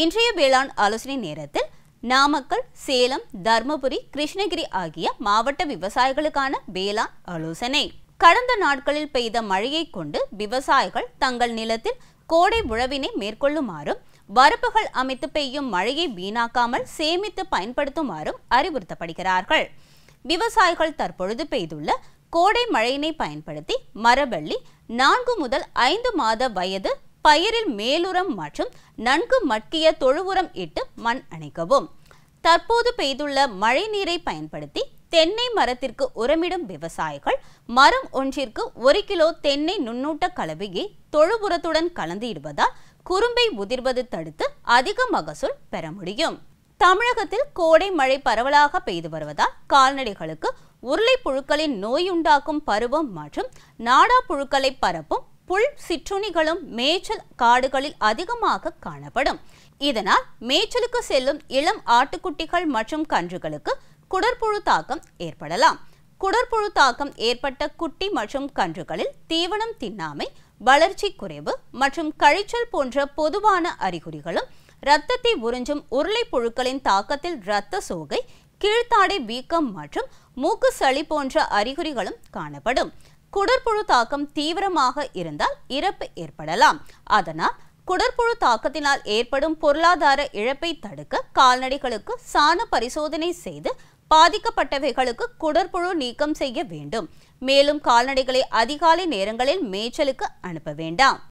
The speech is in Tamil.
இன்றைய வேளாண் ஆலோசனை நேரத்தில் நாமக்கல், சேலம், தர்மபுரி, கிருஷ்ணகிரி ஆகிய மாவட்ட விவசாயிகளுக்கான வேளாண் ஆலோசனை. கடந்த நாட்களில் பெய்த மழையை கொண்டு விவசாயிகள் தங்கள் நிலத்தில் கோடை உழவினை மேற்கொள்ளுமாறும், வரப்புகள் அமைத்து பெய்யும் மழையை வீணாக்காமல் சேமித்து பயன்படுத்துமாறும் அறிவுறுத்தப்படுகிறார்கள். விவசாயிகள் தற்பொழுது பெய்துள்ள கோடை மழையினை பயன்படுத்தி மரவள்ளி 4 முதல் 5 மாத வயது பயிரில் மேலுரம் மற்றும் நன்கு மட்கிய தொழு உரம் இட்டு மண் அணைக்கவும். தற்போது பெய்துள்ள மழை நீரை பயன்படுத்தி தென்னை மரத்திற்கு உரமிடும் விவசாயிகள் மரம் ஒன்றிற்கு 1 கிலோ தென்னை நுண்ணூட்ட கலவையை தொழு உரத்துடன் கலந்து இடுவதால் குரும்பை உதிர்வது தடுத்து அதிக மகசூல் பெற முடியும். தமிழகத்தில் கோடை மழை பரவலாக பெய்து வருவதால் கால்நடைகளுக்கு உருளை புழுக்களின் நோயுண்டாக்கும் பருவம் மற்றும் நாடா புழுக்களை பரப்பும் புல் சிற்றுணிகளும் மேய்ச்சல் காடுகளில் அதிகமாக காணப்படும். இதனால் மேய்ச்சலுக்கு செல்லும் இளம் ஆட்டுக்குட்டிகள் மற்றும் கன்றுகளுக்கு குடற்புழு தாக்கம் ஏற்படலாம். குடற்புழு தாக்கம் ஏற்பட்ட குட்டி மற்றும் கன்றுகளில் தீவனம் தின்னாமை, வளர்ச்சி குறைவு மற்றும் கழிச்சல் போன்ற பொதுவான அறிகுறிகளும், இரத்தத்தை உறிஞ்சும் உருளை புழுக்களின் தாக்கத்தில் இரத்த சோகை, கீழ்த்தாடை வீக்கம் மற்றும் மூக்கு சளி போன்ற அறிகுறிகளும் காணப்படும். குடற்புழு தாக்கம் தீவிரமாக இருந்தால் இறப்பு ஏற்படலாம். அதனால் குடற்புழு தாக்கத்தினால் ஏற்படும் பொருளாதார இழப்பை தடுக்க கால்நடைகளுக்கு சாண பரிசோதனை செய்து பாதிக்கப்பட்டவைகளுக்கு குடற்புழு நீக்கம் செய்ய வேண்டும். மேலும் கால்நடைகளை அதிகாலை நேரங்களில் மேய்ச்சலுக்கு அனுப்ப வேண்டாம்.